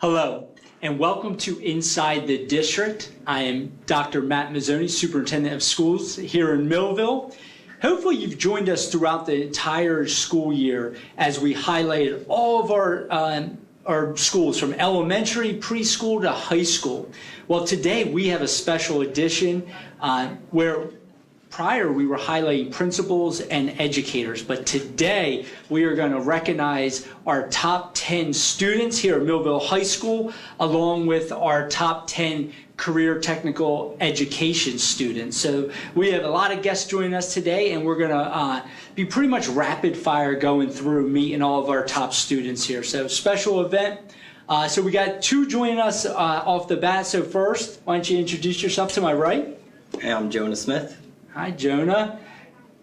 Hello, and welcome to Inside the District. I am Dr. Matt Mazzoni, Superintendent of Schools here in Millville. Hopefully you've joined us throughout the entire school year as we highlighted all of our schools from elementary, preschool to high school. Well, today we have a special edition where prior we were highlighting principals and educators, but today we are going to recognize our top 10 students here at Millville High School, along with our top 10 career technical education students. So we have a lot of guests joining us today, and we're going to be pretty much rapid fire going through meeting all of our top students here. So special event. So we got two joining us off the bat. So first, why don't you introduce yourself to my right? Hey, I'm Jonah Smith. Hi, Jonah.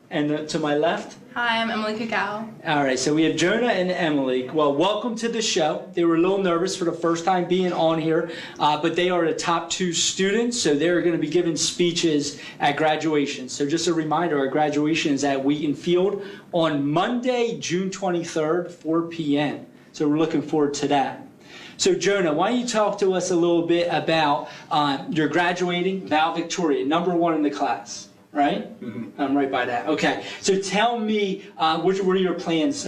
And to my left? Hi, I'm Emily Cacao. All right, so we have Jonah and Emily. Well, welcome to the show. They were a little nervous for the first time being on here, but they are the top two students, so they're going to be giving speeches at graduation. So just a reminder, our graduation is at Wheaton Field on Monday, June 23rd, 4 p.m. So we're looking forward to that. So Jonah, why don't you talk to us a little bit about your graduating valedictorian, number one in the class? Right? Mm-hmm. I'm right by that. Okay. So tell me, what are your plans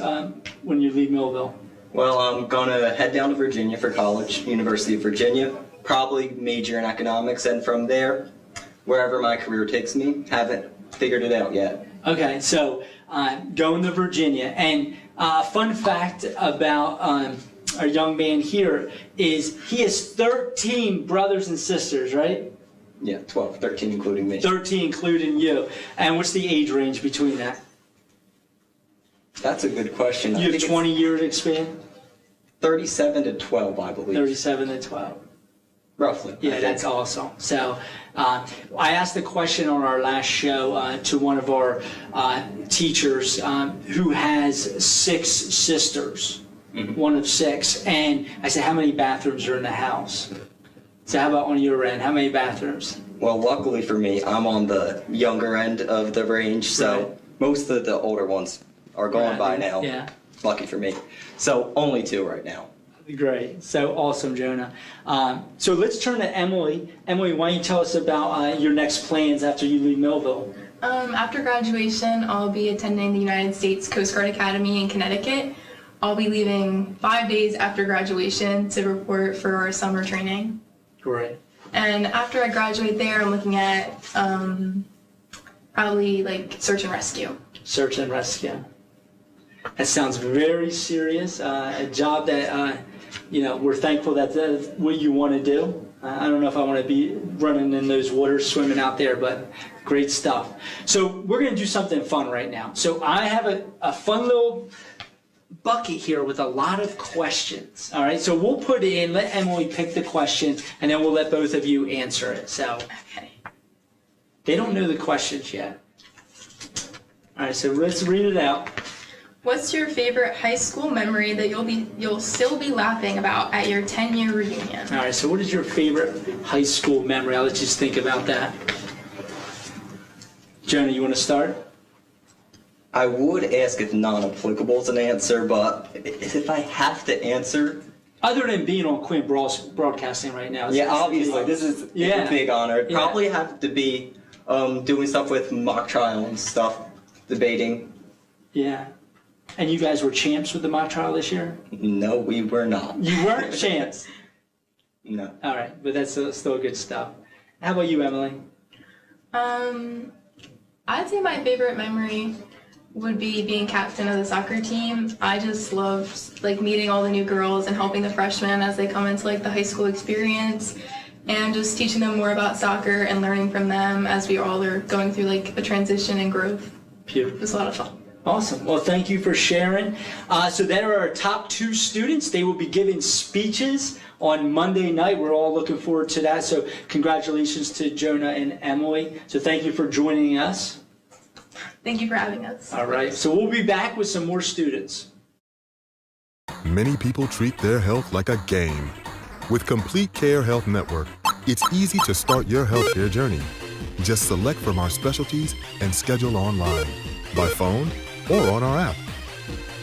when you leave Millville? Well, I'm going to head down to Virginia for college, University of Virginia, probably major in economics, and from there, wherever my career takes me, haven't figured it out yet. Okay. So going to Virginia. And fun fact about our young man here is he has 13 brothers and sisters, right? Yeah, 12, 13 including me. 13 including you. And what's the age range between that? That's a good question. You have 20 years experience? 37 to 12, I believe. 37 to 12. Roughly. Yeah, that's awesome. So I asked the question on our last show to one of our teachers who has 6 sisters, one of 6. And I said, how many bathrooms are in the house? So how about on your end? How many bathrooms? Well, luckily for me, I'm on the younger end of the range, so right. Most of the older ones are gone by now. Yeah. Lucky for me. So only 2 right now. Great. So awesome, Jonah. So let's turn to Emily. Emily, why don't you tell us about your next plans after you leave Millville? After graduation, I'll be attending the United States Coast Guard Academy in Connecticut. I'll be leaving 5 days after graduation to report for our summer training. Great. And after I graduate there, I'm looking at probably like search and rescue. Search and rescue. That sounds very serious. A job that, we're thankful that that's what you want to do. I don't know if I want to be running in those waters, swimming out there, but great stuff. So we're going to do something fun right now. So I have a fun little bucket here with a lot of questions. All right, so we'll put it in, let Emily pick the question, and then we'll let both of you answer it. So Okay. they don't know the questions yet. All right, so let's read it out. What's your favorite high school memory that you'll still be laughing about at your 10-year reunion? All right, so what is your favorite high school memory? I'll let you think about that. Jonah, you want to start? I would ask if non-applicable is an answer, but if I have to answer... Other than being on Quinn Broadcasting right now. Yeah, obviously, this is a big honor. It'd probably have to be doing stuff with mock trial and stuff, debating. Yeah. And you guys were champs with the mock trial this year? No, we were not. You weren't champs? No. All right, but that's still good stuff. How about you, Emily? I'd say my favorite memory would be being captain of the soccer team. I just loved meeting all the new girls and helping the freshmen as they come into the high school experience, and just teaching them more about soccer and learning from them as we all are going through a transition and growth. Beautiful. It was a lot of fun. Awesome. Well, thank you for sharing. So that are our top 2 students. They will be giving speeches on Monday night. We're all looking forward to that. So congratulations to Jonah and Emily. So thank you for joining us. Thank you for having us. All right. So we'll be back with some more students. Many people treat their health like a game. With Complete Care Health Network, it's easy to start your healthcare journey. Just select from our specialties and schedule online, by phone, or on our app.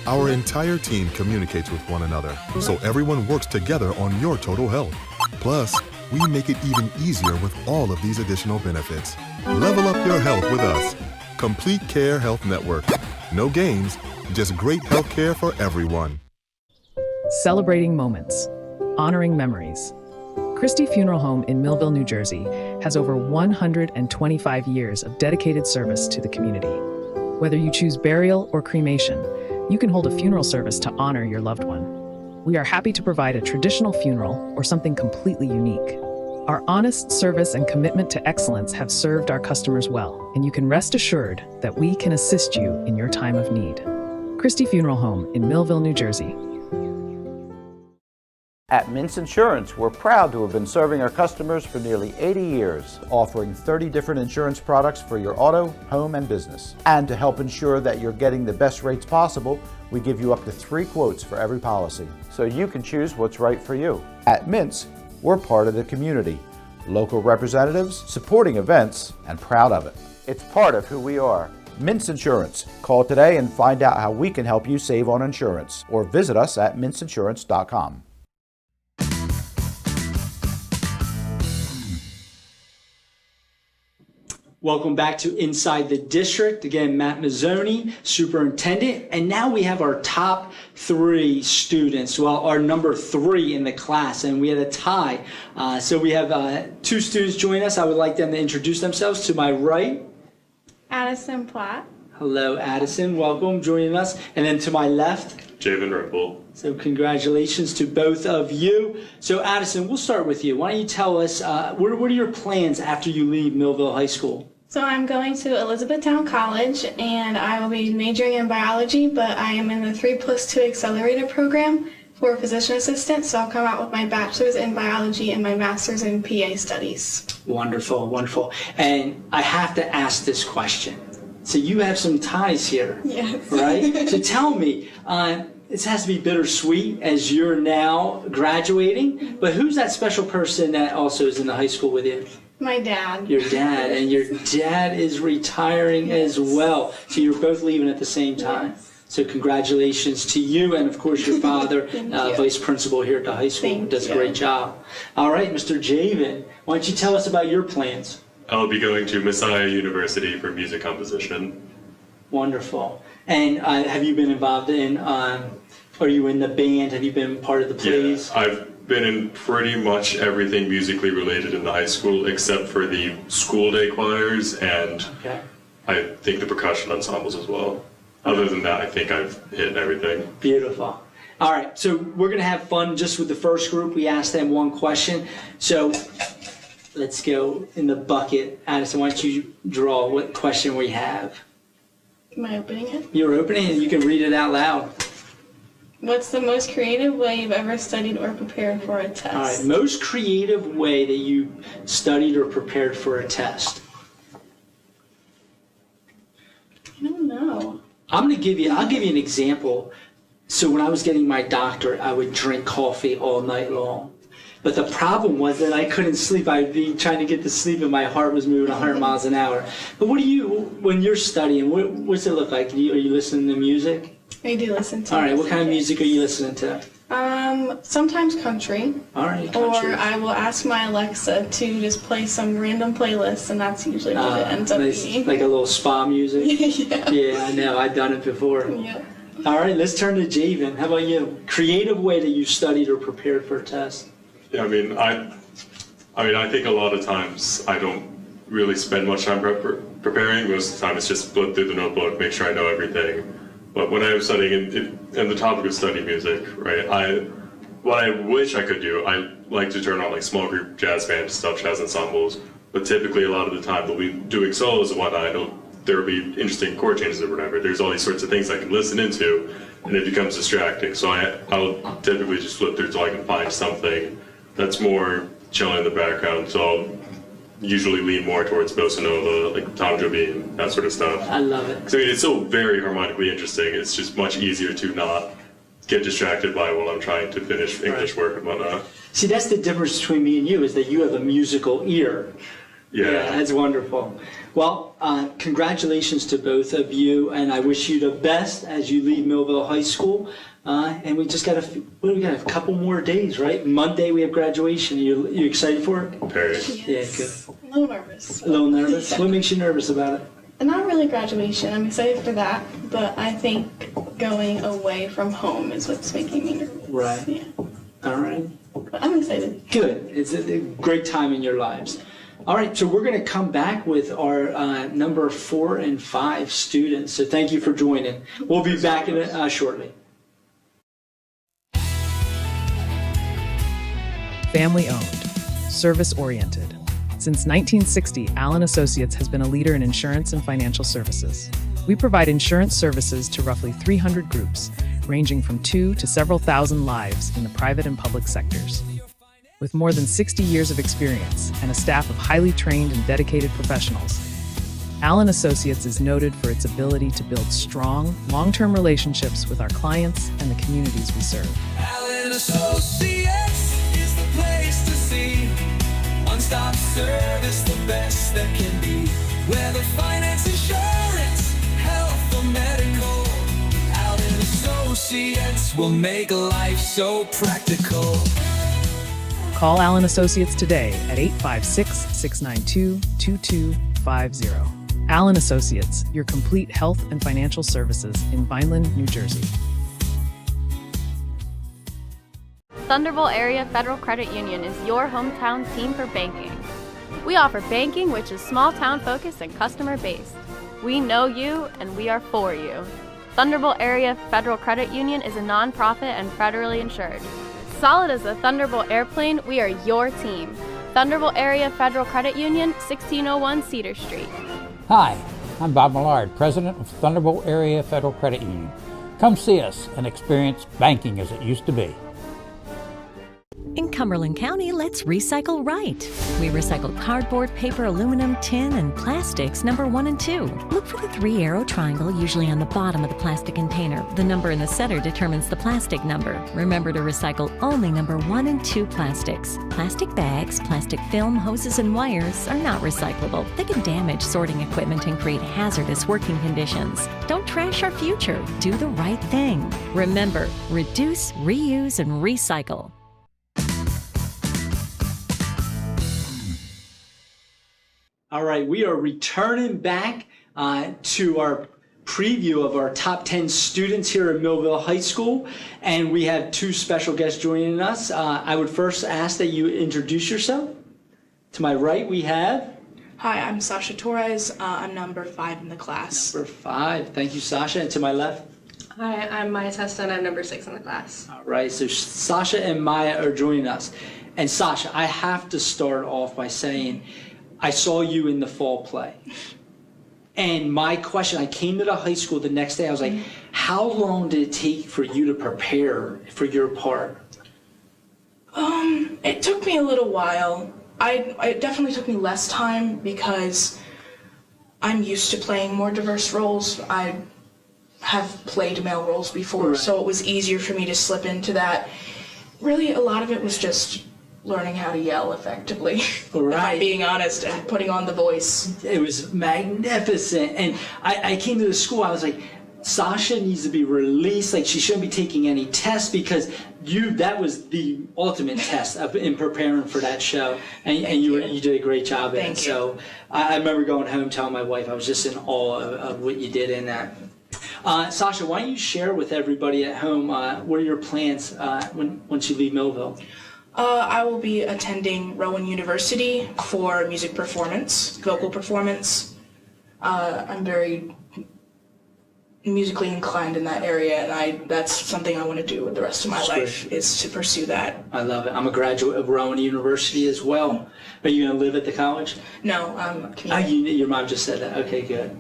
Our entire team communicates with one another, so everyone works together on your total health. Plus, we make it even easier with all of these additional benefits. Level up your health with us. Complete Care Health Network. No games, just great health care for everyone. Celebrating moments, honoring memories. Christie Funeral Home in Millville, New Jersey has over 125 years of dedicated service to the community. Whether you choose burial or cremation, you can hold a funeral service to honor your loved one. We are happy to provide a traditional funeral or something completely unique. Our honest service and commitment to excellence have served our customers well, and you can rest assured that we can assist you in your time of need. Christie Funeral Home in Millville, New Jersey. At Mintz Insurance, we're proud to have been serving our customers for nearly 80 years, offering 30 different insurance products for your auto, home, and business. And to help ensure that you're getting the best rates possible, we give you up to 3 quotes for every policy, so you can choose what's right for you. At Mintz, we're part of the community, local representatives, supporting events, and proud of it. It's part of who we are. Mintz Insurance. Call today and find out how we can help you save on insurance, or visit us at mintzinsurance.com. Welcome back to Inside the District. Again, Matt Mazzoni, Superintendent. And now we have our top 3 students, well, our number 3 in the class, and we had a tie. So we have 2 students join us. I would like them to introduce themselves. To my right, Addison Platt. hello, Addison. Welcome, joining us. And then to my left, Javen Ripple. so congratulations to both of you. So Addison, we'll start with you. Why don't you tell us, what are your plans after you leave Millville High School? So I'm going to Elizabethtown College, and I will be majoring in biology, but I am in the 3+2 accelerator program for physician assistant, so I'll come out with my bachelor's in biology and my master's in PA studies. Wonderful, wonderful. And I have to ask this question. So you have some ties here, Yes. right? So tell me, this has to be bittersweet as you're now graduating, but who's that special person that also is in the high school with you? My dad. Your dad, and your dad is retiring as well. So you're both leaving at the same time. So congratulations to you, and of course your father, vice principal here at the high school, does a great job. All right, Mr. Javen, why don't you tell us about your plans? I'll be going to Messiah University for music composition. Wonderful. And have you been involved in, are you in the band? Have you been part of the plays? Yeah, I've been in pretty much everything musically related in the high school except for the school day choirs and I think the percussion ensembles as well. Other than that, I think I've hit everything. Beautiful. All right, so we're going to have fun just with the first group. We asked them one question. So let's go in the bucket. Addison, why don't you draw what question we have? Am I opening it? You're opening it and you can read it out loud. What's the most creative way you've ever studied or prepared for a test? All right, most creative way that you studied or prepared for a test. I don't know. I'll give you an example. So when I was getting my doctorate, I would drink coffee all night long. But the problem was that I couldn't sleep. I'd be trying to get to sleep and my heart was moving 100 miles an hour. But what do you, when you're studying, what's it look like? Are you listening to music? I do listen to All right, what kind of music. music are you listening to? Sometimes country. All right, Or country. I will ask my Alexa to just play some random playlist, and that's usually what it ends up being. Like a little spa music? Yeah. Yeah, I know. I've done it before. Yeah. All right, let's turn to Javen. How about you? Creative way that you studied or prepared for a test? Yeah, I mean, I think a lot of times I don't really spend much time preparing. Most of the time it's just flip through the notebook, make sure I know everything. But when I was studying, and the topic of study music, right, what I wish I could do, I like to turn on like small group jazz band stuff, jazz ensembles, but typically a lot of the time they'll be doing solos and whatnot, there'll be interesting chord changes or whatever. There's all these sorts of things I can listen into, and it becomes distracting. So I'll typically just flip through till I can find something that's more chilling in the background. So I'll usually lean more towards bossa nova, like Tom Jobim, that sort of stuff. I love it. So it's still very harmonically interesting. It's just much easier to not get distracted by while I'm trying to finish English work and whatnot. See, that's the difference between me and you, is that you have a musical ear, Yeah. That's wonderful. Well, congratulations to both of you, and I wish you the best as you leave Millville High School. And we just got we got a couple more days, right? Monday we have graduation. You excited for it? Very. Yeah, good. A little nervous. A little nervous? What makes you nervous about it? Not really graduation. I'm excited for that, but I think going away from home is what's making me nervous. Right. Yeah. All right. But I'm excited. Good. It's a great time in your lives. All right, so we're going to come back with our number 4 and 5 students. So thank you for joining. We'll be back in shortly. Family owned, service oriented. Since 1960, Allen Associates has been a leader in insurance and financial services. We provide insurance services to roughly 300 groups, ranging from 2 to several thousand lives in the private and public sectors. With more than 60 years of experience and a staff of highly trained and dedicated professionals, Allen Associates is noted for its ability to build strong, long-term relationships with our clients and the communities we serve. Allen Associates is the place to see. One-stop service, the best that can be. Whether finance, insurance, health, or medical, Allen Associates will make life so practical. Call Allen Associates today at 856-692-2250. Allen Associates, your complete health and financial services in Vineland, New Jersey. Thunderbolt Area Federal Credit Union is your hometown team for banking. We offer banking which is small town focused and customer based. We know you and we are for you. Thunderbolt Area Federal Credit Union is a nonprofit and federally insured. Solid as a Thunderbolt airplane, we are your team. Thunderbolt Area Federal Credit Union, 1601 Cedar Street. Hi, I'm Bob Millard, President of Thunderbolt Area Federal Credit Union. Come see us and experience banking as it used to be. In Cumberland County, let's recycle right. We recycle cardboard, paper, aluminum, tin, and plastics number 1 and 2. Look for the 3-arrow triangle usually on the bottom of the plastic container. The number in the center determines the plastic number. Remember to recycle only number 1 and 2 plastics. Plastic bags, plastic film, hoses, and wires are not recyclable. They can damage sorting equipment and create hazardous working conditions. Don't trash our future. Do the right thing. Remember, reduce, reuse, and recycle. All right, we are returning back to our preview of our top 10 students here at Millville High School, and we have 2 special guests joining us. I would first ask that you introduce yourself. To my right, we have... Hi, I'm Sasha Torres. I'm number 5 in the class. Number 5. Thank you, Sasha. And to my left? Hi, I'm Maya Testa, and I'm number 6 in the class. All right, so Sasha and Maya are joining us. And Sasha, I have to start off by saying I saw you in the fall play. And my question, I came to the high school the next day, I was like, how long did it take for you to prepare for your part? It took me a little while. It definitely took me less time because I'm used to playing more diverse roles. I have played male roles before, so it was easier for me to slip into that. Really, a lot of it was just learning how to yell effectively, if I'm being honest, and putting on the voice. It was magnificent. And I came to the school, I was like, Sasha needs to be released. Like, she shouldn't be taking any tests because that was the ultimate test in preparing for that show. And you did a great job in it. So I remember going home telling my wife I was just in awe of what you did in that. Sasha, why don't you share with everybody at home what are your plans once you leave Millville? I will be attending Rowan University for music performance, vocal performance. I'm very musically inclined in that area, and that's something I want to do with the rest of my life, is to pursue that. I love it. I'm a graduate of Rowan University as well. Are you going to live at the college? No, I'm commuting. Your mom just said that. Okay, good.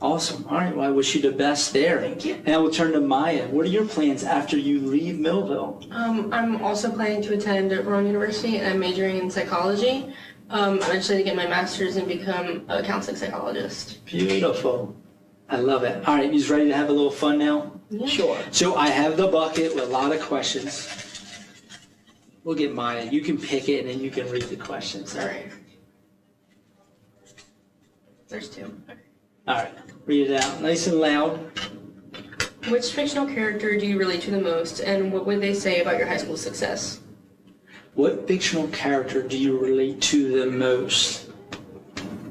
Awesome. All right, well, I wish you the best there. Thank you. And I will turn to Maya. What are your plans after you leave Millville? I'm also planning to attend Rowan University, and I'm majoring in psychology, eventually to get my master's and become a counseling psychologist. Beautiful. I love it. All right, you ready to have a little fun now? Yeah. Sure. So I have the bucket with a lot of questions. We'll get Maya. You can pick it, and then you can read the questions. All right. There's two. All right, read it out nice and loud. Which fictional character do you relate to the most, and what would they say about your high school success? What fictional character do you relate to the most?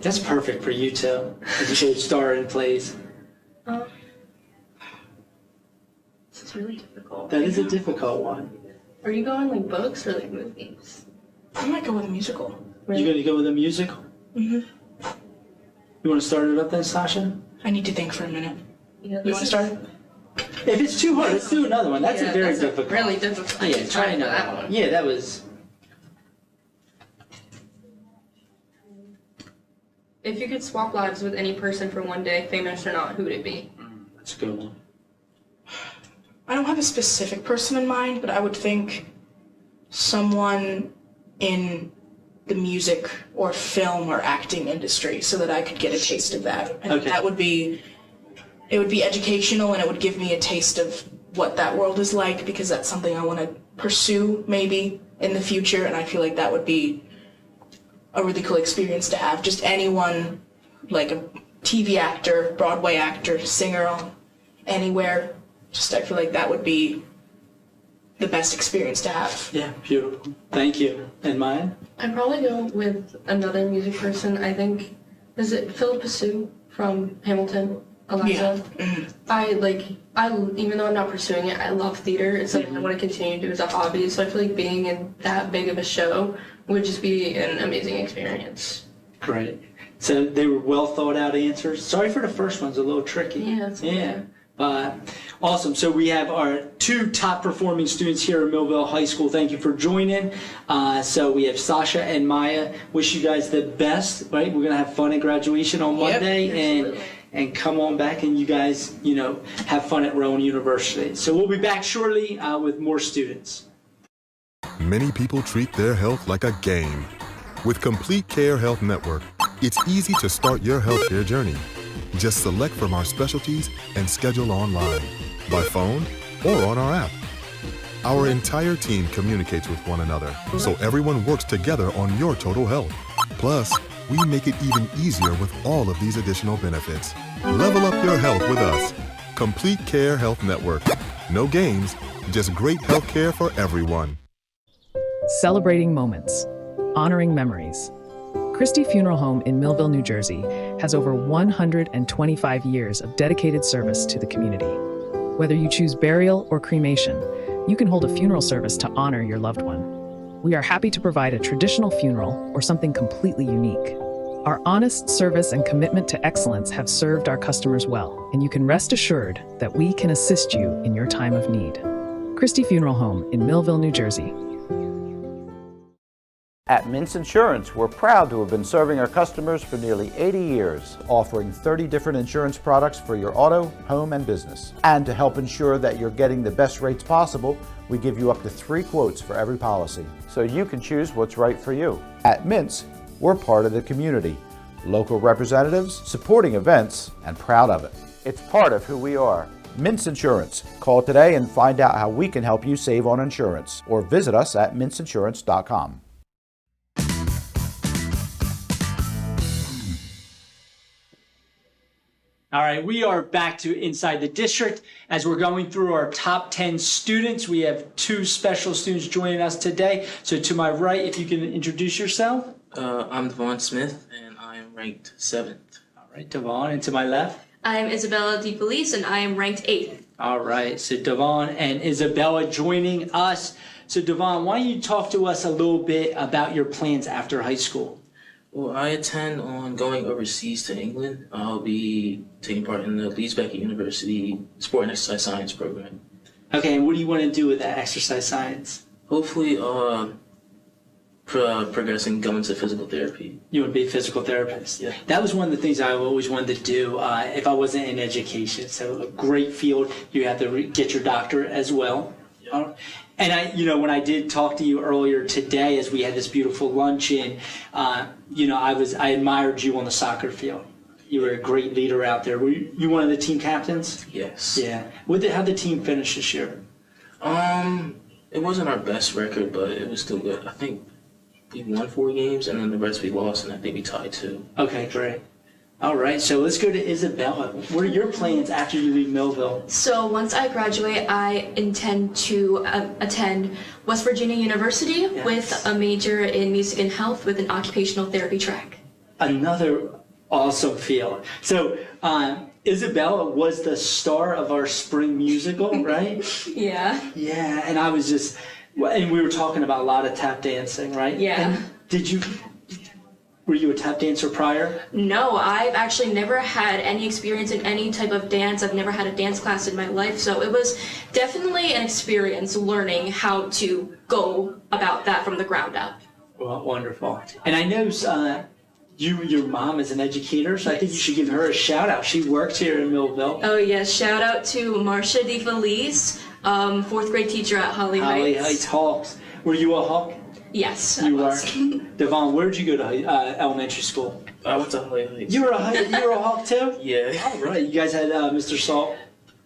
That's perfect for you two. As you should star in plays. This is really difficult. That is a difficult one. Are you going like books or like movies? I might go with a musical. You gonna go with a musical? Mm-hmm. You want to start it up then, Sasha? I need to think for a minute. Yeah, You want to start? If it's too hard, let's do another one. That's a very difficult. Really difficult. Yeah, try another one. Yeah, that was. If you could swap lives with any person for one day, famous or not, who would it be? That's a good one. I don't have a specific person in mind, but I would think someone in the music or film or acting industry so that I could get a taste of that. And Okay. that would be, it would be educational and it would give me a taste of what that world is like because that's something I want to pursue maybe in the future, and I feel like that would be a really cool experience to have. Just anyone, like a TV actor, Broadway actor, singer, anywhere. Just I feel like that would be the best experience to have. Yeah, beautiful. Thank you. And mine? I'd probably go with another music person. I think, is it Philip Sue from Hamilton? Eliza. Yeah. Even though I'm not pursuing it, I love theater. It's something I want to continue to do as a hobby. So I feel like being in that big of a show would just be an amazing experience. Great. So they were well thought out answers. Sorry for the first one's a little tricky. Yeah, it's okay. Awesome. So we have our two top performing students here at Millville High School. Thank you for joining. So we have Sasha and Maya. Wish you guys the best, right? We're going to have fun at graduation on Monday and come on back and you guys, have fun at Rowan University. So we'll be back shortly with more students. Many people treat their health like a game. With Complete Care Health Network, it's easy to start your healthcare journey. Just select from our specialties and schedule online, by phone, or on our app. Our entire team communicates with one another, so everyone works together on your total health. Plus, we make it even easier with all of these additional benefits. Level up your health with us. Complete Care Health Network. No games, just great health care for everyone. Celebrating moments, honoring memories. Christie Funeral Home in Millville, New Jersey has over 125 years of dedicated service to the community. Whether you choose burial or cremation, you can hold a funeral service to honor your loved one. We are happy to provide a traditional funeral or something completely unique. Our honest service and commitment to excellence have served our customers well, and you can rest assured that we can assist you in your time of need. Christie Funeral Home in Millville, New Jersey. At Mintz Insurance, we're proud to have been serving our customers for nearly 80 years, offering 30 different insurance products for your auto, home, and business. And to help ensure that you're getting the best rates possible, we give you up to 3 quotes for every policy, so you can choose what's right for you. At Mintz, we're part of the community, local representatives, supporting events, and proud of it. It's part of who we are. Mintz Insurance. Call today and find out how we can help you save on insurance, or visit us at mintzinsurance.com. All right, we are back to Inside the District. As we're going through our top 10 students, we have 2 special students joining us today. So to my right, if you can introduce yourself. I'm Devon Smith, and I am ranked 7th. All right, Devon. And to my left? I'm Isabella DeFelice, and I am ranked 8th. All right, so Devon and Isabella joining us. So Devon, why don't you talk to us a little bit about your plans after high school? Well, I intend on going overseas to England. I'll be taking part in the Leeds Beckett University Sport and Exercise Science program. Okay, and what do you want to do with that exercise science? Hopefully, progressing, going to physical therapy. You would be a physical therapist? Yeah. That was one of the things I always wanted to do if I wasn't in education. So a great field. You have to get your doctorate as well. Yeah. And when I did talk to you earlier today, as we had this beautiful luncheon, I admired you on the soccer field. You were a great leader out there. Were you one of the team captains? Yes. Yeah. How'd the team finish this year? It wasn't our best record, but it was still good. I think we won 4 games, and then the rest we lost, and I think we tied 2. Okay, great. All right, so let's go to Isabella. What are your plans after you leave Millville? So once I graduate, I intend to attend West Virginia University with a major in music and health with an occupational therapy track. Another awesome field. So Isabella was the star of our spring musical, right? Yeah. Yeah, and I was just, and we were talking about a lot of tap dancing, right? Yeah. And were you a tap dancer prior? No, I've actually never had any experience in any type of dance. I've never had a dance class in my life, so it was definitely an experience learning how to go about that from the ground up. Well, wonderful. And I know your mom is an educator, so I think you should give her a shout out. She works here in Millville. Oh yes, shout out to Marcia DeFelice, 4th grade teacher at Holly Heights. Holly Heights Hawks. Were you a Hawk? Yes, you were. Devon, where did you go to elementary school? I went to Holly Heights. You were a Hawk too? Yeah. All right. You guys had Mr. Salt?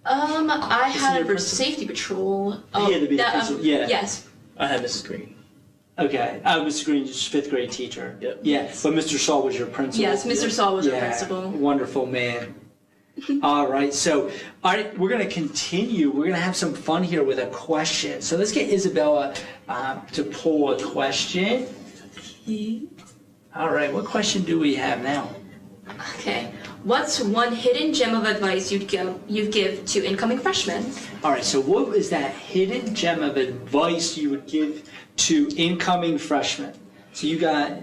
I had safety patrol. He had to be the principal. Yeah. Yes. I had Mrs. Green. Okay. Mr. Green is 5th grade teacher. Yep. Yeah. But Mr. Salt was your principal. Yes, Mr. Salt was our principal. Wonderful man. All right, so we're going to continue. We're going to have some fun here with a question. So let's get Isabella to pull a question. All right, what question do we have now? Okay, what's one hidden gem of advice you'd give to incoming freshmen? All right, so what is that hidden gem of advice you would give to incoming freshmen? So you got,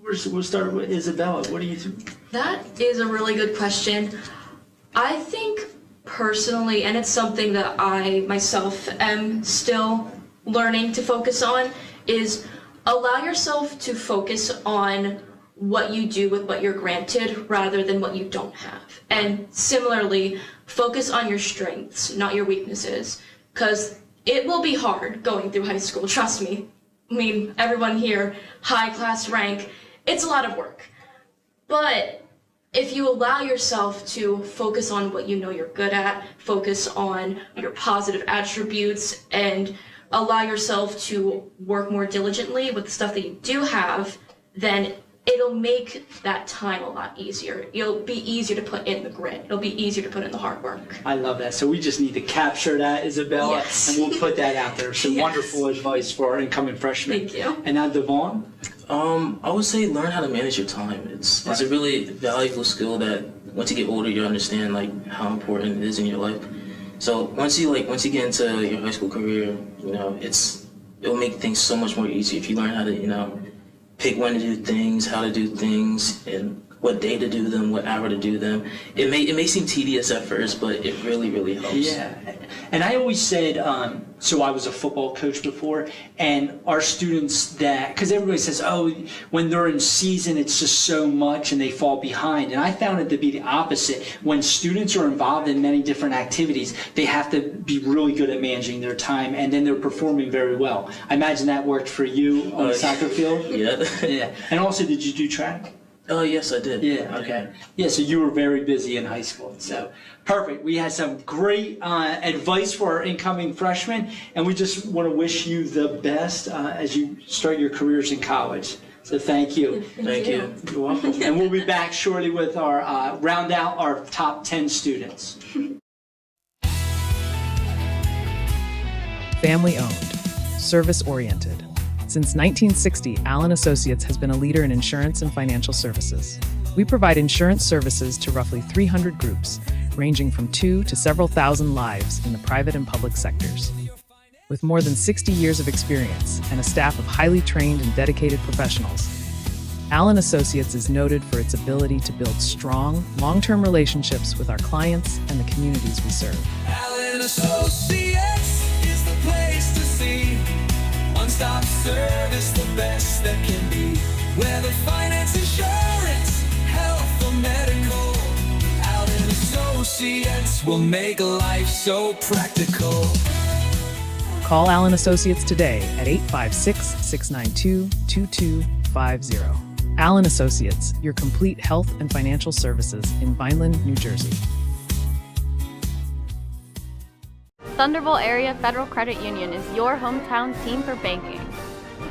we'll start with Isabella. What do you think? That is a really good question. I think personally, and it's something that I myself am still learning to focus on, is allow yourself to focus on what you do with what you're granted rather than what you don't have. And similarly, focus on your strengths, not your weaknesses, because it will be hard going through high school, trust me. I mean, everyone here, high class rank, it's a lot of work. But if you allow yourself to focus on what you know you're good at, focus on your positive attributes, and allow yourself to work more diligently with the stuff that you do have, then it'll make that time a lot easier. It'll be easier to put in the grit. It'll be easier to put in the hard work. I love that. So we just need to capture that, Isabella, Yes. and we'll put that out there. Some Yes. wonderful advice for our incoming freshmen. Thank you. And now Devon? I would say learn how to manage your time. It's a really valuable skill that once you get older, you understand like how important it is in your life. So once you get into your high school career, it'll make things so much more easy if you learn how to pick when to do things, how to do things, and what day to do them, what hour to do them. It may seem tedious at first, but it really, really helps. Yeah. And I always said, so I was a football coach before, and our students because everybody says, oh, when they're in season, it's just so much and they fall behind. And I found it to be the opposite. When students are involved in many different activities, they have to be really good at managing their time, and then they're performing very well. I imagine that worked for you on the soccer field? Yeah. Yeah. And also, did you do track? Oh, yes, I did. Yeah, okay. Yeah, so you were very busy in high school. So, perfect. We had some great advice for our incoming freshmen, and we just want to wish you the best as you start your careers in college. So thank you. Thank you. You're welcome. And we'll be back shortly with our round out our top 10 students. Family owned, service oriented. Since 1960, Allen Associates has been a leader in insurance and financial services. We provide insurance services to roughly 300 groups, ranging from 2 to several thousand lives in the private and public sectors. With more than 60 years of experience and a staff of highly trained and dedicated professionals, Allen Associates is noted for its ability to build strong, long-term relationships with our clients and the communities we serve. Allen Associates is the place to see. One-stop service, the best that can be. Whether finance, insurance, health, or medical, Allen Associates will make life so practical. Call Allen Associates today at 856-692-2250. Allen Associates, your complete health and financial services in Vineland, New Jersey. Thunderbolt Area Federal Credit Union is your hometown team for banking.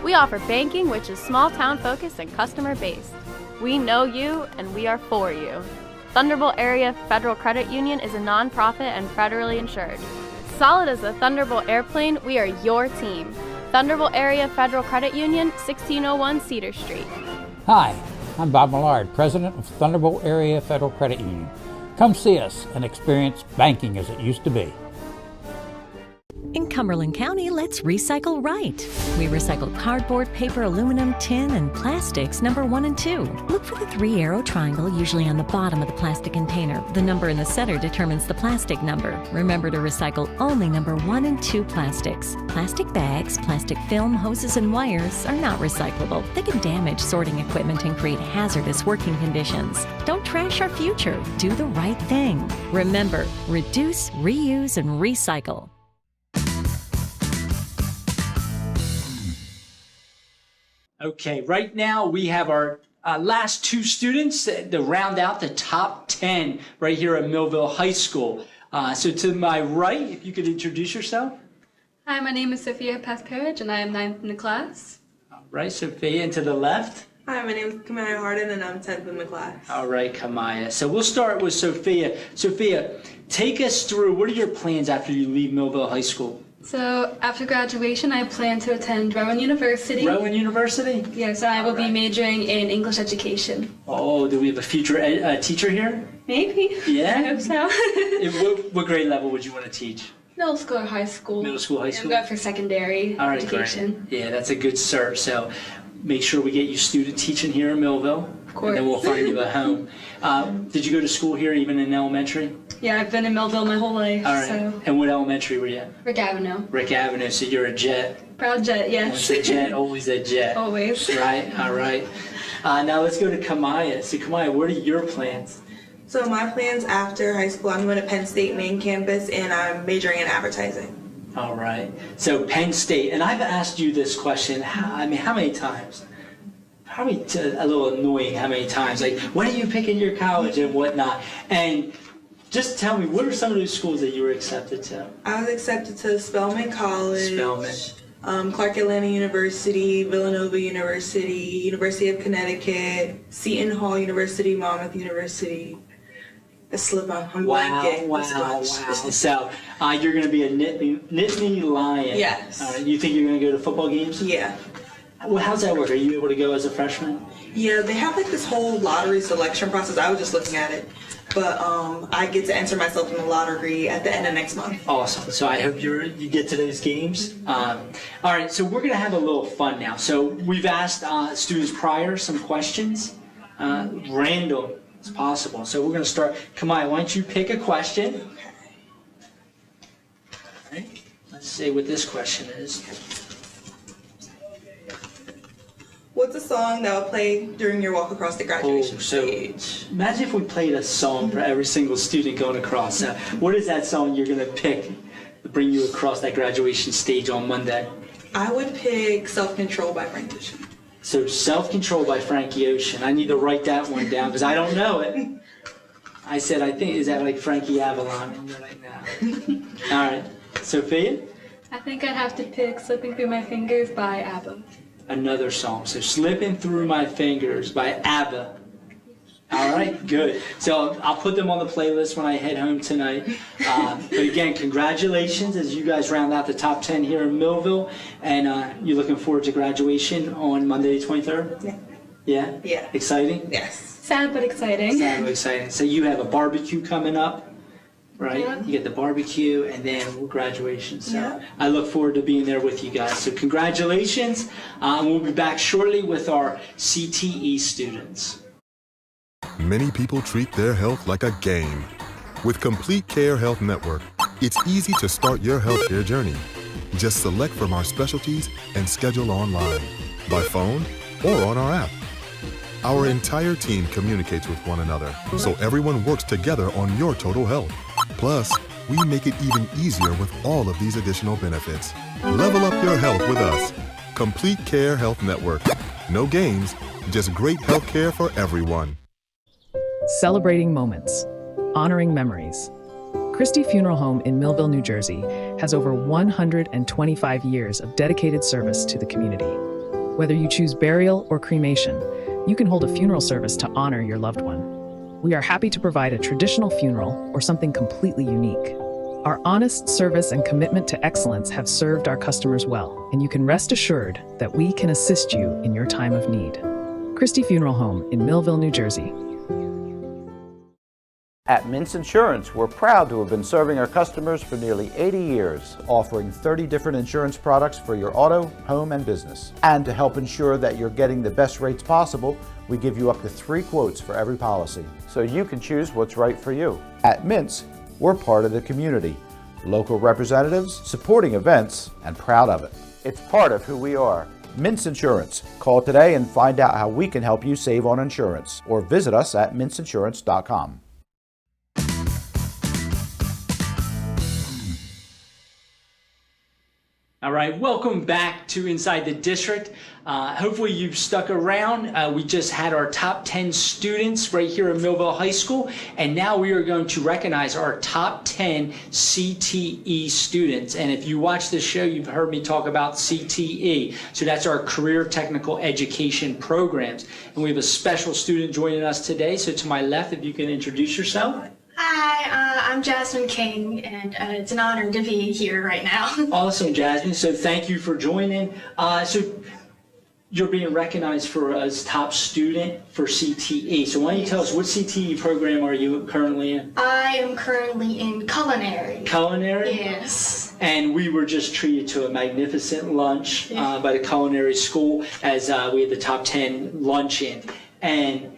We offer banking which is small town focused and customer based. We know you, and we are for you. Thunderbolt Area Federal Credit Union is a nonprofit and federally insured. Solid as a Thunderbolt airplane, we are your team. Thunderbolt Area Federal Credit Union, 1601 Cedar Street. Hi, I'm Bob Millard, President of Thunderbolt Area Federal Credit Union. Come see us and experience banking as it used to be. In Cumberland County, let's recycle right. We recycle cardboard, paper, aluminum, tin, and plastics number 1 and 2. Look for the 3-arrow triangle usually on the bottom of the plastic container. The number in the center determines the plastic number. Remember to recycle only number 1 and 2 plastics. Plastic bags, plastic film, hoses, and wires are not recyclable. They can damage sorting equipment and create hazardous working conditions. Don't trash our future. Do the right thing. Remember, reduce, reuse, and recycle. Okay, right now we have our last 2 students to round out the top 10 right here at Millville High School. So to my right, if you could introduce yourself. Hi, my name is Sophia Pascarich, and I am 9th in the class. All right, Sophia, and to the left. Hi, my name is Kamaya Harden, and I'm 10th in the class. All right, Kamaya. So we'll start with Sophia. Sophia, take us through, what are your plans after you leave Millville High School? So after graduation, I plan to attend Rowan University. Rowan University? Yes, I will be majoring in English education. Oh, do we have a future teacher here? Maybe. Yeah? I hope so. What grade level would you want to teach? Middle school or high school. Middle school, high school? I'm going for secondary All right, education. great. Yeah, that's a good start. So make sure we get you student teaching here in Millville. Of course. And then we'll find you a home. Did you go to school here even in elementary? Yeah, I've been in Millville my whole life. All right. So. And what elementary were you at? Rick Avenue. Rick Avenue, so you're a Jet. Proud Jet, yes. Once a Jet, always a Jet. Always. Right, all right. Now let's go to Kamaya. So Kamaya, what are your plans? So my plans after high school, I'm going to Penn State main campus, and I'm majoring in advertising. All right. So Penn State, and I've asked you this question, how many times? Probably a little annoying how many times. Like, when are you picking your college and whatnot? And just tell me, what are some of those schools that you were accepted to? I was accepted to Spelman College, Spelman, Clark Atlanta University, Villanova University, University of Connecticut, Seton Hall University, Monmouth University. I'm blanking. Wow. So you're going to be a Nittany Lion. Yes. All right. You think you're going to go to football games? Yeah. Well, how's that work? Are you able to go as a freshman? Yeah, they have like this whole lottery selection process. I was just looking at it. But I get to enter myself in the lottery at the end of next month. Awesome. So I hope you get to those games. All right, so we're going to have a little fun now. So we've asked students prior some questions, random as possible. So we're going to start. Kamaya, why don't you pick a question? Okay. All right. Let's see what this question is. What's a song that will play during your walk across the graduation stage? Imagine if we played a song for every single student going across. What is that song you're going to pick to bring you across that graduation stage on Monday? I would pick Self-Control by Frank Ocean. So Self-Control by Frankie Ocean. I need to write that one down because I don't know it. I think, is that like Frankie Avalon right now? All right. Sophia? I think I'd have to pick Slipping Through My Fingers by ABBA. Another song. So Slipping Through My Fingers by ABBA. All right, good. So I'll put them on the playlist when I head home tonight. But again, congratulations as you guys round out the top 10 here in Millville. And you're looking forward to graduation on Monday the 23rd? Yeah. Yeah? Yeah. Exciting? Yes. Sad but exciting. Sad but exciting. So you have a barbecue coming up, right? Yeah. You get the barbecue and then graduation. So Yeah. I look forward to being there with you guys. So congratulations. We'll be back shortly with our CTE students. Many people treat their health like a game. With Complete Care Health Network, it's easy to start your healthcare journey. Just select from our specialties and schedule online, by phone, or on our app. Our entire team communicates with one another, so everyone works together on your total health. Plus, we make it even easier with all of these additional benefits. Level up your health with us. Complete Care Health Network. No games, just great healthcare for everyone. Celebrating moments, honoring memories. Christie Funeral Home in Millville, New Jersey has over 125 years of dedicated service to the community. Whether you choose burial or cremation, you can hold a funeral service to honor your loved one. We are happy to provide a traditional funeral or something completely unique. Our honest service and commitment to excellence have served our customers well, and you can rest assured that we can assist you in your time of need. Christie Funeral Home in Millville, New Jersey. At Mintz Insurance, we're proud to have been serving our customers for nearly 80 years, offering 30 different insurance products for your auto, home, and business. And to help ensure that you're getting the best rates possible, we give you up to 3 quotes for every policy, so you can choose what's right for you. At Mintz, we're part of the community, local representatives, supporting events, and proud of it. It's part of who we are. Mintz Insurance. Call today and find out how we can help you save on insurance, or visit us at mintzinsurance.com. All right, welcome back to Inside the District. Hopefully you've stuck around. We just had our top 10 students right here at Millville High School, and now we are going to recognize our top 10 CTE students. And if you watch this show, you've heard me talk about CTE. So that's our Career Technical Education Programs. And we have a special student joining us today. So to my left, if you can introduce yourself. Hi, I'm Jasmine King, and it's an honor to be here right now. Awesome, Jasmine. So thank you for joining. So you're being recognized for as top student for CTE. So why don't you tell us, what CTE program are you currently in? I am currently in culinary. Culinary? Yes. And we were just treated to a magnificent lunch by the culinary school as we had the top 10 luncheon. And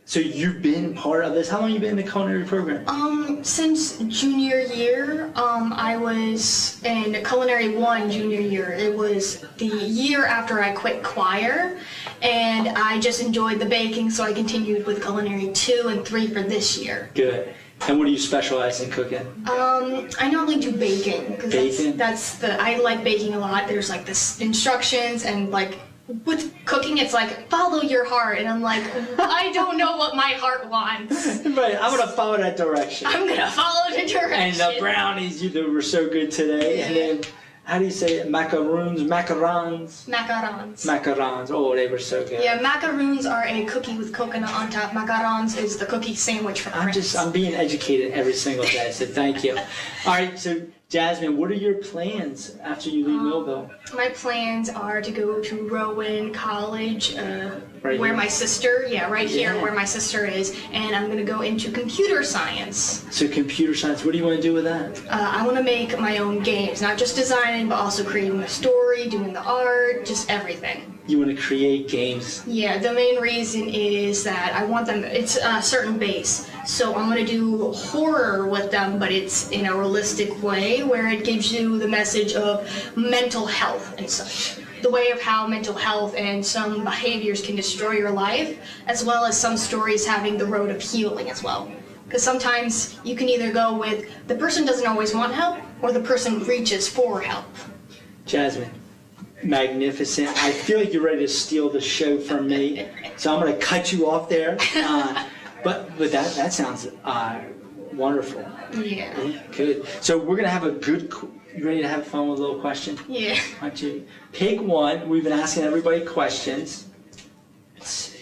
so you've been part of this. How long have you been in the culinary program? Since junior year. I was in Culinary 1 junior year. It was the year after I quit choir, and I just enjoyed the baking, so I continued with Culinary 2 and 3 for this year. Good. And what do you specialize in cooking? I normally do baking. Baking? I like baking a lot. There's like the instructions, and like with cooking, it's like, follow your heart. And I'm like, I don't know what my heart wants. Right, I'm going to follow that direction. I'm going to follow the direction. And the brownies, you were so good today. And then, how do you say it? Macaroons? Macarons? Macarons. Oh, they were so good. Yeah, macaroons are a cookie with coconut on top. Macarons is the cookie sandwich for Prince. I'm being educated every single day, so thank you. All right, so Jasmine, what are your plans after you leave Millville? My plans are to go to Rowan College, Right where here? my sister, here where my sister is, and I'm going to go into computer science. So computer science, what do you want to do with that? I want to make my own games, not just designing, but also creating the story, doing the art, just everything. You want to create games? Yeah, the main reason is that I want them, it's a certain base. So I'm going to do horror with them, but it's in a realistic way where it gives you the message of mental health and such. The way of how mental health and some behaviors can destroy your life, as well as some stories having the road of healing as well. Because sometimes you can either go with the person doesn't always want help, or the person reaches for help. Jasmine, magnificent. I feel like you're ready to steal the show from me, so I'm going to cut you off there. But that sounds wonderful. Yeah. Good. So we're going to have a good, you ready to have fun with a little question? Yeah. Why don't you pick one? We've been asking everybody questions. Let's see.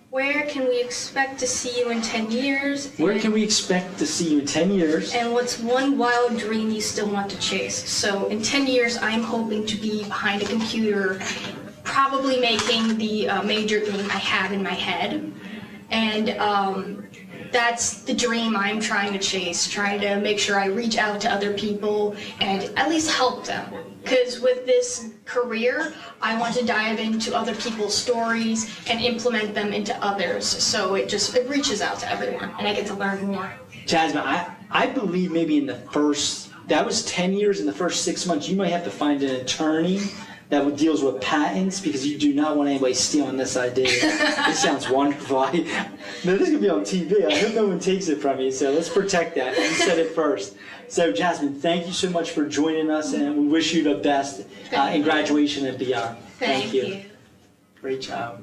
Where can we expect to see you in 10 years? Where can we expect to see you in 10 years? And what's one wild dream you still want to chase? So in 10 years, I'm hoping to be behind a computer, probably making the major game I have in my head. And that's the dream I'm trying to chase, trying to make sure I reach out to other people and at least help them. Because with this career, I want to dive into other people's stories and implement them into others. So it reaches out to everyone, and I get to learn more. Jasmine, I believe maybe in the first, that was 10 years, in the first 6 months, you might have to find an attorney that deals with patents, because you do not want anybody stealing this idea. This sounds wonderful. No, this is going to be on TV. I hope no one takes it from you, so let's protect that. You said it first. So, Jasmine, thank you so much for joining us, and we wish you the best in graduation and beyond. Thank you. Great job.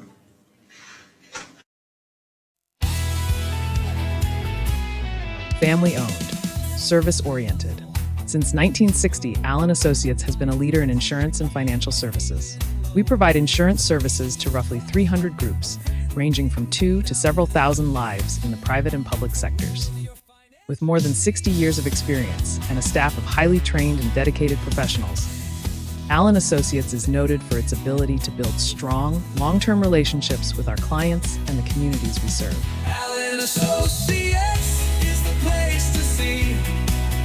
Family owned, service oriented. Since 1960, Allen Associates has been a leader in insurance and financial services. We provide insurance services to roughly 300 groups, ranging from 2 to several thousand lives in the private and public sectors. With more than 60 years of experience and a staff of highly trained and dedicated professionals, Allen Associates is noted for its ability to build strong, long-term relationships with our clients and the communities we serve. Allen Associates is the place to see.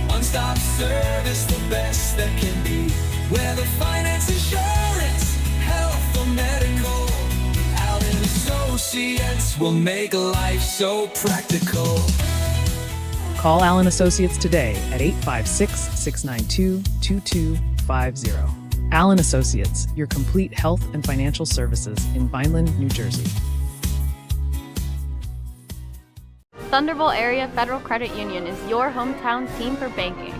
One-stop service, the best that can be. Whether finance, insurance, health, or medical, Allen Associates will make life so practical. Call Allen Associates today at 856-692-2250. Allen Associates, your complete health and financial services in Vineland, New Jersey. Thunderbolt Area Federal Credit Union is your hometown team for banking.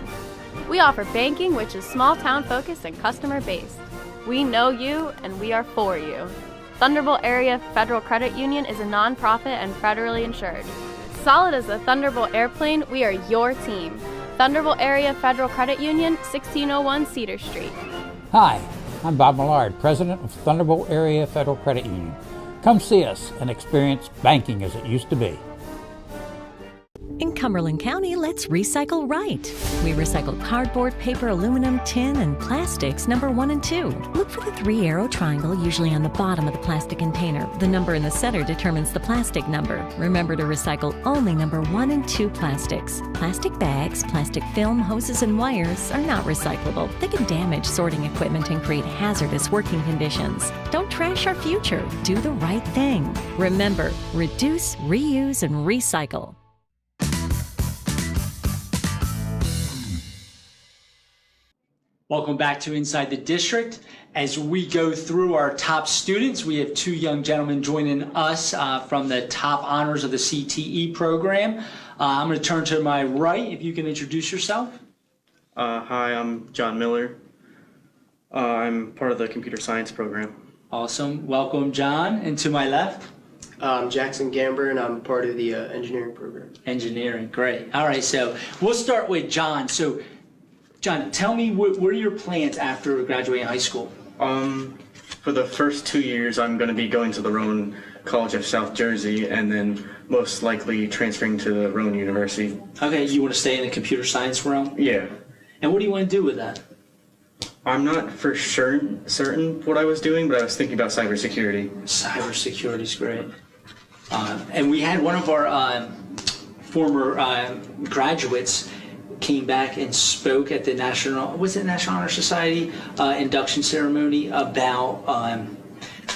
We offer banking which is small town focused and customer based. We know you and we are for you. Thunderbolt Area Federal Credit Union is a nonprofit and federally insured. Solid as a Thunderbolt airplane, we are your team. Thunderbolt Area Federal Credit Union, 1601 Cedar Street. Hi, I'm Bob Millard, President of Thunderbolt Area Federal Credit Union. Come see us and experience banking as it used to be. In Cumberland County, let's recycle right. We recycle cardboard, paper, aluminum, tin, and plastics number 1 and 2. Look for the 3-arrow triangle usually on the bottom of the plastic container. The number in the center determines the plastic number. Remember to recycle only number 1 and 2 plastics. Plastic bags, plastic film, hoses, and wires are not recyclable. They can damage sorting equipment and create hazardous working conditions. Don't trash our future. Do the right thing. Remember, reduce, reuse, and recycle. Welcome back to Inside the District. As we go through our top students, we have 2 young gentlemen joining us from the top honors of the CTE program. I'm going to turn to my right, if you can introduce yourself. Hi, I'm John Miller. I'm part of the computer science program. Awesome. Welcome, John. And to my left? I'm Jackson Gamber, and I'm part of the engineering program. Engineering, great. All right, so we'll start with John. So, John, tell me, what are your plans after graduating high school? For the first 2 years, I'm going to be going to the Rowan College of South Jersey, and then most likely transferring to the Rowan University. Okay, you want to stay in the computer science realm? Yeah. And what do you want to do with that? I'm not for sure certain what I was doing, but I was thinking about cybersecurity. Cybersecurity is great. And we had one of our former graduates came back and spoke at the National Honor Society induction ceremony about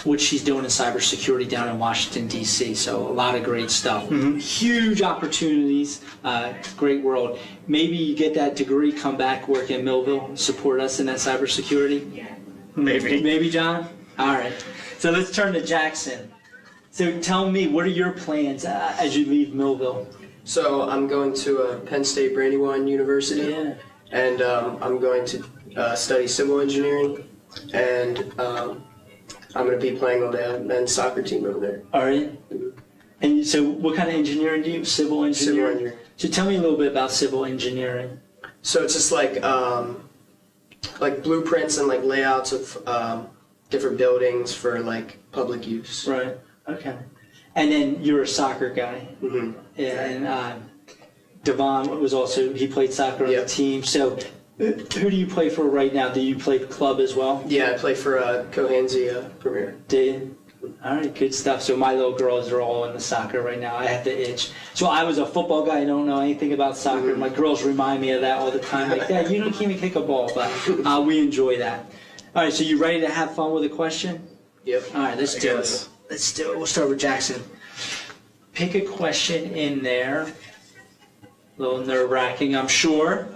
what she's doing in cybersecurity down in Washington, D.C. So a lot of great stuff. Mm-hmm. Huge opportunities, great world. Maybe you get that degree, come back, work in Millville, support us in that cybersecurity? Yeah. Maybe, John? All right. So let's turn to Jackson. So tell me, what are your plans as you leave Millville? So I'm going to Penn State Brandywine University, and I'm going to study civil engineering, and I'm going to be playing on the men's soccer team over there. All right. And so what kind of engineering do you? Civil engineering? Civil engineering. So tell me a little bit about civil engineering. So it's just like blueprints and like layouts of different buildings for like public use. Right. Okay. And then you're a soccer guy. Mm-hmm. Yeah, and Devon was also, he played soccer on the team. So who do you play for right now? Do you play club as well? Yeah, I play for Cohansey Premier. Did? All right, good stuff. So my little girls are all in the soccer right now. I have the itch. So I was a football guy. I don't know anything about soccer. Mm-hmm. My girls remind me of that all the time. Like, Dad, you can't even kick a ball, but we enjoy that. All right, so you ready to have fun with a question? Yep. All right, let's do it. We'll start with Jackson. Pick a question in there. A little nerve-wracking, I'm sure.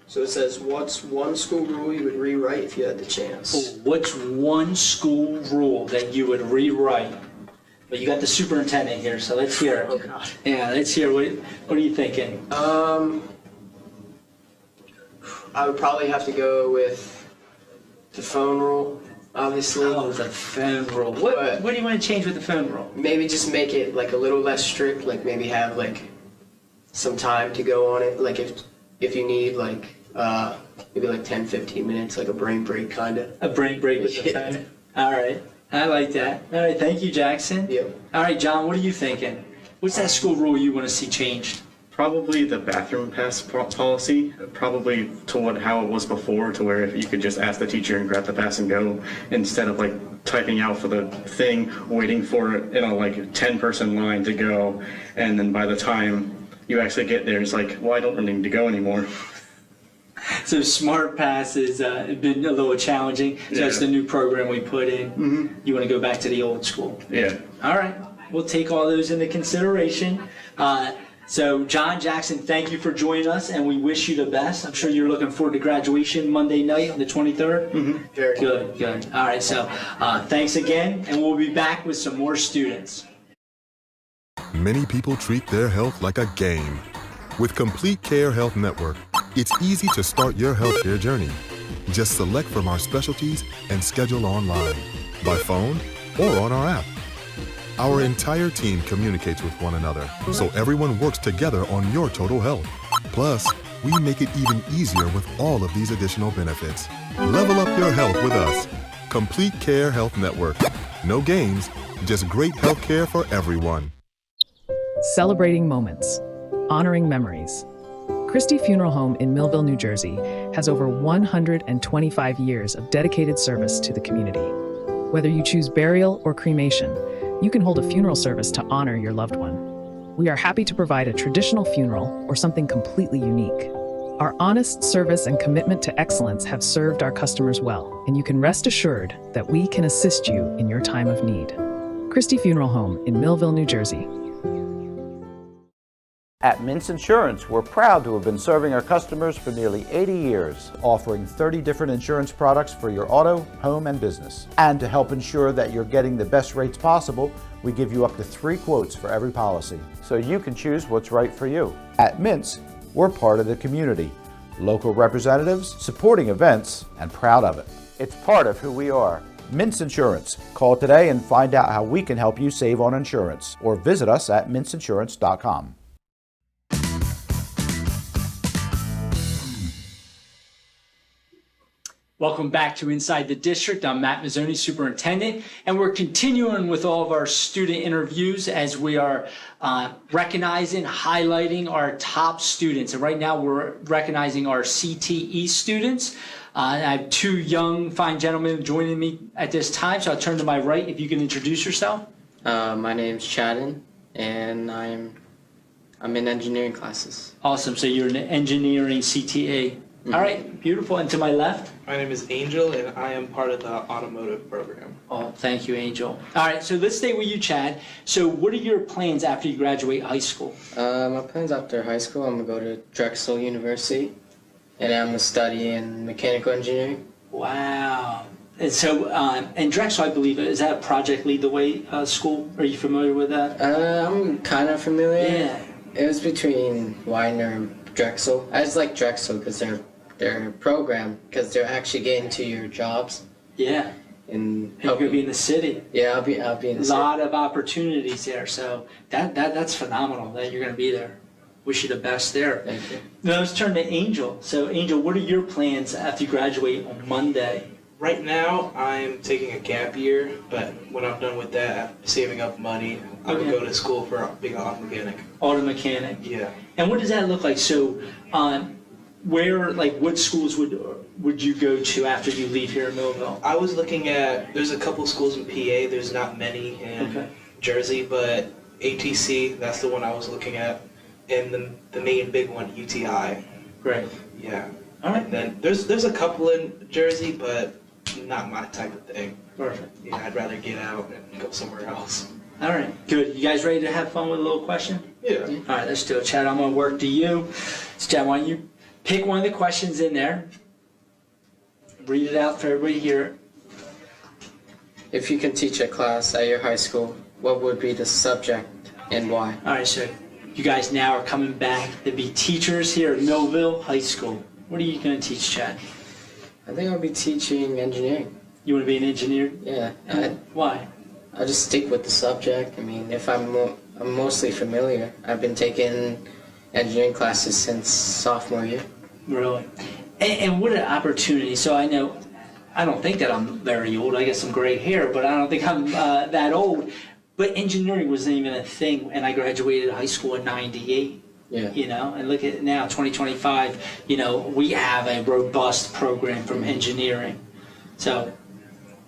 So it says, what's one school rule you would rewrite if you had the chance? Oh, what's one school rule that you would rewrite? But you got the superintendent here, so let's hear it. Oh, God. Yeah, let's hear. What are you thinking? I would probably have to go with the phone rule. Obviously. Oh, the phone rule. What do you want to change with the phone rule? Maybe just make it like a little less strict. Like maybe have like some time to go on it. Like if you need like maybe like 10, 15 minutes, like a brain break kind of. A brain break with the phone. All right. I like that. All right. Thank you, Jackson. Yep. All right, John, what are you thinking? What's that school rule you want to see changed? Probably the bathroom pass policy, probably to how it was before, to where if you could just ask the teacher and grab the pass and go, instead of like typing out for the thing, waiting for it in a like 10-person line to go, and then by the time you actually get there, it's like, well, I don't really need to go anymore. So Smart Pass has been a little challenging. So that's the new program we put in. Mm-hmm. You want to go back to the old school? Yeah. All right. We'll take all those into consideration. So John, Jackson, thank you for joining us, and we wish you the best. I'm sure you're looking forward to graduation Monday night on the 23rd. Mm-hmm. Very good. Good. All right. So thanks again, and we'll be back with some more students. Many people treat their health like a game. With Complete Care Health Network, it's easy to start your healthcare journey. Just select from our specialties and schedule online, by phone, or on our app. Our entire team communicates with one another, so everyone works together on your total health. Plus, we make it even easier with all of these additional benefits. Level up your health with us. Complete Care Health Network. No games, just great health care for everyone. Celebrating moments, honoring memories. Christie Funeral Home in Millville, New Jersey has over 125 years of dedicated service to the community. Whether you choose burial or cremation, you can hold a funeral service to honor your loved one. We are happy to provide a traditional funeral or something completely unique. Our honest service and commitment to excellence have served our customers well, and you can rest assured that we can assist you in your time of need. Christie Funeral Home in Millville, New Jersey. At Mintz Insurance, we're proud to have been serving our customers for nearly 80 years, offering 30 different insurance products for your auto, home, and business. And to help ensure that you're getting the best rates possible, we give you up to 3 quotes for every policy, so you can choose what's right for you. At Mintz, we're part of the community, local representatives, supporting events, and proud of it. It's part of who we are. Mintz Insurance. Call today and find out how we can help you save on insurance, or visit us at mintzinsurance.com. Welcome back to Inside the District. I'm Matt Mazzoni, Superintendent, and we're continuing with all of our student interviews as we are recognizing, highlighting our top students. And right now we're recognizing our CTE students. I have 2 young, fine gentlemen joining me at this time, so I'll turn to my right if you can introduce yourself. My name's Chadden, and I'm in engineering classes. Awesome, so you're in engineering CTE. All right, beautiful. And to my left? My name is Angel, and I am part of the automotive program. Oh, thank you, Angel. All right, so let's stay with you, Chad. So what are your plans after you graduate high school? My plans after high school, I'm going to go to Drexel University, and I'm going to study in mechanical engineering. Wow. And so, and Drexel, I believe, is that a Project Lead the Way school? Are you familiar with that? I'm kind of familiar. Yeah. It was between Widener and Drexel. I just like Drexel because their program, because they're actually getting to your jobs. Yeah. And you're going to be in the city. Yeah, I'll be in the city. A lot of opportunities there, so that's phenomenal that you're going to be there. Wish you the best there. Thank you. Now let's turn to Angel. So Angel, what are your plans after you graduate on Monday? Right now, I'm taking a gap year, but when I'm done with that, I'm saving up money. I would go to school for being an auto mechanic. Auto mechanic. Yeah. And what does that look like? So, what schools would you go to after you leave here in Millville? I was looking at, there's a couple schools in PA. There's not many in Jersey, but ATC, that's the one I was looking at. And the main big one, UTI. Great. Yeah. All right. And then there's a couple in Jersey, but not my type of thing. Perfect. Yeah, I'd rather get out and go somewhere else. All right, good. You guys ready to have fun with a little question? Yeah. All right, let's do it. Chad, I'm going to work to you. So, Chad, why don't you pick one of the questions in there, read it out for everybody here. If you can teach a class at your high school, what would be the subject and why? All right, so you guys now are coming back to be teachers here at Millville High School. What are you going to teach, Chad? I think I'll be teaching engineering. You want to be an engineer? Yeah. Why? I just stick with the subject. I mean, if I'm mostly familiar. I've been taking engineering classes since sophomore year. Really? And what an opportunity. So I know, I don't think that I'm very old. I got some gray hair, but I don't think I'm that old. But engineering wasn't even a thing, and I graduated high school in '98. Yeah. You know, and look at it now, 2025. You know, we have a robust program from engineering. So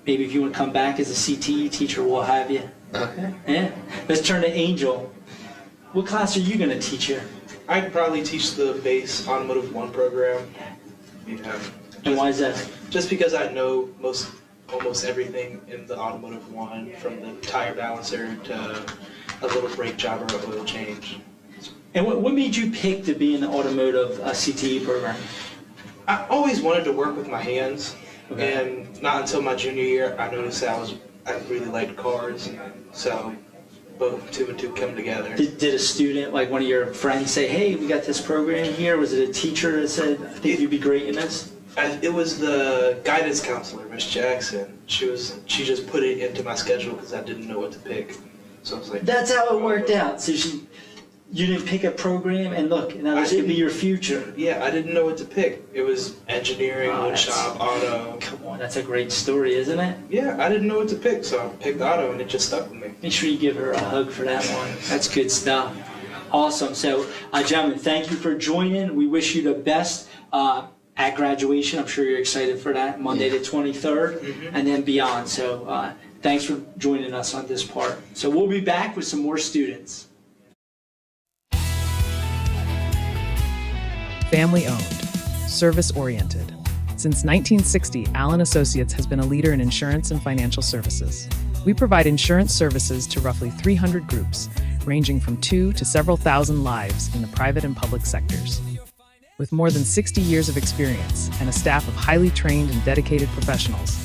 maybe if you want to come back as a CTE teacher, we'll have you. Okay. Yeah. Let's turn to Angel. What class are you going to teach here? I'd probably teach the base Automotive 1 program. Yeah. And why is that? Just because I know almost everything in the Automotive 1, from the tire balancer to a little brake job or an oil change. And what made you pick to be in the automotive CTE program? I always wanted to work with my hands, Okay. and not until my junior year I noticed that I really liked cars, so both two and two come together. Did a student, like one of your friends, say, hey, we got this program here? Was it a teacher that said, I think you'd be great in this? It was the guidance counselor, Miss Jackson. She just put it into my schedule because I didn't know what to pick. So I was like, That's how it worked out. So you didn't pick a program, and look, now this could be your future. Yeah, I didn't know what to pick. It was engineering, wood shop, auto. Come on, that's a great story, isn't it? Yeah, I didn't know what to pick, so I picked auto, and it just stuck with me. Make sure you give her a hug for that one. That's good stuff. Awesome. So, gentlemen, thank you for joining. We wish you the best at graduation. I'm sure you're excited for that, Monday the 23rd, and then beyond. So thanks for joining us on this part. So we'll be back with some more students. Family-owned, service-oriented. Since 1960, Allen Associates has been a leader in insurance and financial services. We provide insurance services to roughly 300 groups, ranging from 2 to several thousand lives in the private and public sectors. With more than 60 years of experience and a staff of highly trained and dedicated professionals,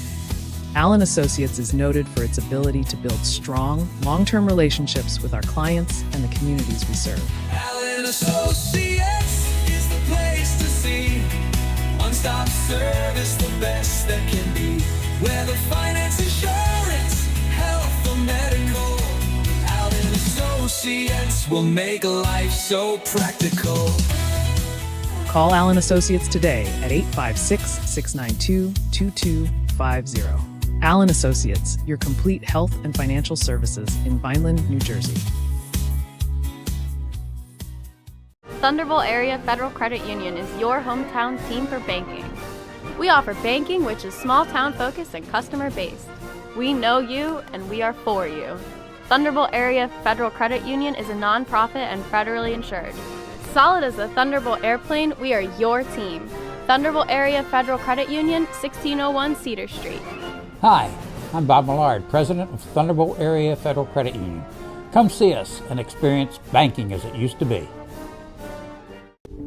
Allen Associates is noted for its ability to build strong, long-term relationships with our clients and the communities we serve. Allen Associates is the place to see. One-stop service, the best that can be. Whether finance, insurance, health, or medical, Allen Associates will make life so practical. Call Allen Associates today at 856-692-2250. Allen Associates, your complete health and financial services in Vineland, New Jersey. Thunderbolt Area Federal Credit Union is your hometown team for banking. We offer banking which is small town focused and customer based. We know you and we are for you. Thunderbolt Area Federal Credit Union is a nonprofit and federally insured. Solid as a Thunderbolt airplane, we are your team. Thunderbolt Area Federal Credit Union, 1601 Cedar Street. Hi, I'm Bob Millard, President of Thunderbolt Area Federal Credit Union. Come see us and experience banking as it used to be.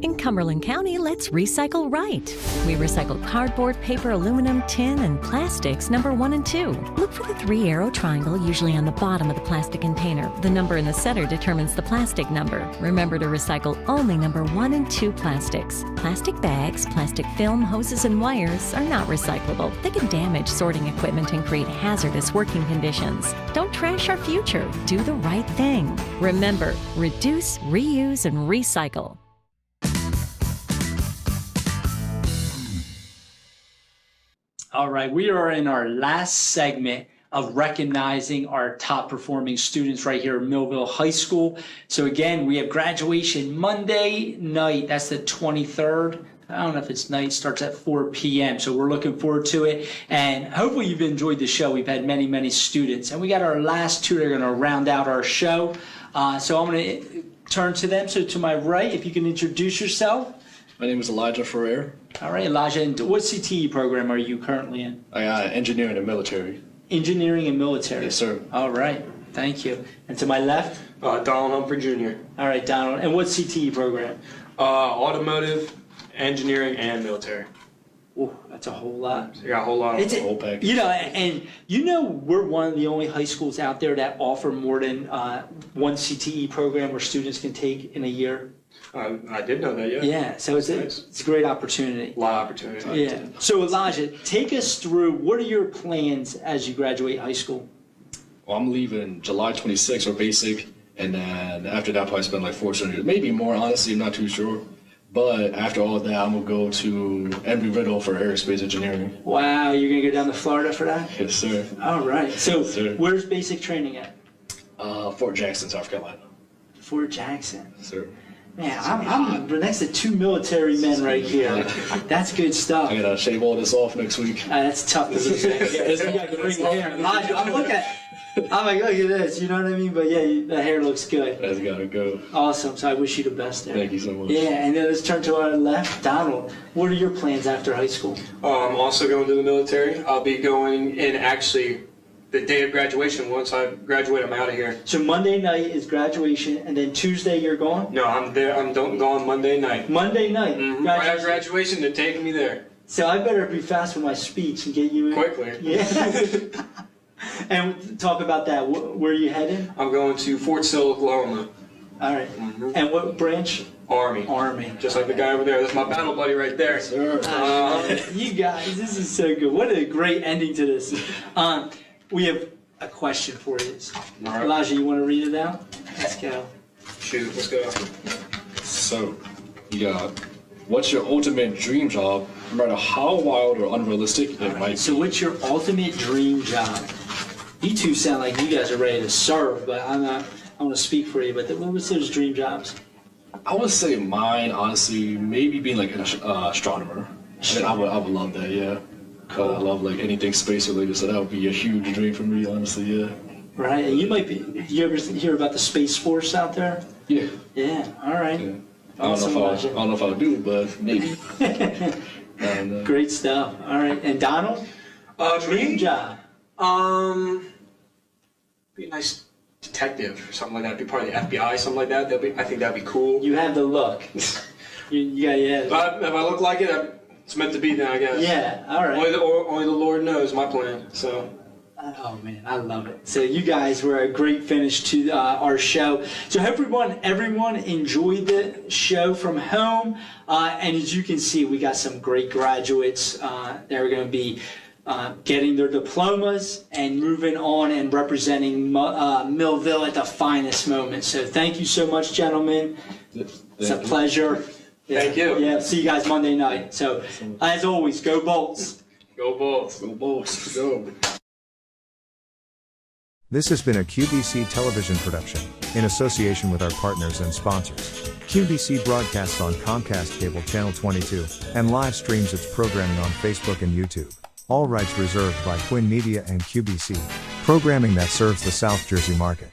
In Cumberland County, let's recycle right. We recycle cardboard, paper, aluminum, tin, and plastics number 1 and 2. Look for the 3-arrow triangle usually on the bottom of the plastic container. The number in the center determines the plastic number. Remember to recycle only number 1 and 2 plastics. Plastic bags, plastic film, hoses, and wires are not recyclable. They can damage sorting equipment and create hazardous working conditions. Don't trash our future. Do the right thing. Remember, reduce, reuse, and recycle. All right, we are in our last segment of recognizing our top performing students right here at Millville High School. So again, we have graduation Monday night. That's the 23rd. I don't know if it's night, starts at 4 p.m. So we're looking forward to it. And hopefully you've enjoyed the show. We've had many, many students. And we got our last two that are going to round out our show. So I'm going to turn to them. So to my right, if you can introduce yourself. My name is Elijah Ferrer. All right, Elijah. And what CTE program are you currently in? I got engineering and military. Engineering and military. Yes, sir. All right. Thank you. And to my left? Donald Humphrey Jr. All right, Donald. And what CTE program? Automotive, engineering, and military. Oh, that's a whole lot. You got a whole lot of whole package. You know, and you know we're one of the only high schools out there that offer more than one CTE program where students can take in a year. I did know that, yeah. Yeah, so it's a great opportunity. A lot of opportunity. Yeah. So Elijah, take us through, what are your plans as you graduate high school? Well, I'm leaving July 26th for basic, and then after that, probably spend like 4 years, maybe more. Honestly, I'm not too sure. But after all that, I'm gonna go to Embry-Riddle for aerospace engineering. Wow, you're gonna go down to Florida for that? Yes, sir. All right. So, Yes, sir. where's basic training at? Fort Jackson, South Carolina. Fort Jackson. Yes, sir. Man, I'm next to two military men right here. That's good stuff. I gotta shave all this off next week. That's tough to do. You got green hair. I'm looking at. I'm like, look at this. You know what I mean? But yeah, the hair looks good. That's gotta go. Awesome. So I wish you the best there. Thank you so much. Yeah, and then let's turn to our left. Donald, what are your plans after high school? I'm also going to the military. I'll be going in actually the day of graduation. Once I graduate, I'm out of here. So Monday night is graduation, and then Tuesday you're gone? No, I'm there. I'm gone Monday night. Monday night? Mm-hmm. Right after graduation, they're taking me there. So I better be fast with my speech and get you in. Quickly. Yeah. And talk about that. Where are you headed? I'm going to Fort Sill, Oklahoma. All right. And what branch? Army. Army. Just like the guy over there. That's my battle buddy right there. Sir. You guys, this is so good. What a great ending to this. We have a question for you. All right. Elijah, you want to read it out? Let's go. Shoot, let's go. So, you got, what's your ultimate dream job, no matter how wild or unrealistic it might be? So what's your ultimate dream job? You two sound like you guys are ready to serve, but I'm not. I want to speak for you. But what's those dream jobs? I would say mine, honestly, maybe being like an astronomer. I would love that, yeah. I love like anything space related, so that would be a huge dream for me, honestly, yeah. Right, and you might be. You ever hear about the Space Force out there? Yeah. Yeah. All right. Yeah. I don't know if I'll do, but maybe. Great stuff. All right, and Donald? Dream job. Be a nice detective or something like that. Be part of the FBI, something like that. I think that'd be cool. You have the look. Yeah. If I look like it, it's meant to be then, I guess. Yeah, all right. Only the Lord knows my plan, so. Oh man, I love it. So you guys were a great finish to our show. So everyone enjoyed the show from home. And as you can see, we got some great graduates. They're going to be getting their diplomas and moving on and representing Millville at the finest moment. So thank you so much, gentlemen. It's a pleasure. Thank you. Yeah, see you guys Monday night. So as always, go Bolts. Go Bolts. Go Bolts. Go. This has been a QBC television production, in association with our partners and sponsors. QBC broadcasts on Comcast Cable Channel 22, and live streams its programming on Facebook and YouTube. All rights reserved by Quinn Media and QBC, programming that serves the South Jersey market.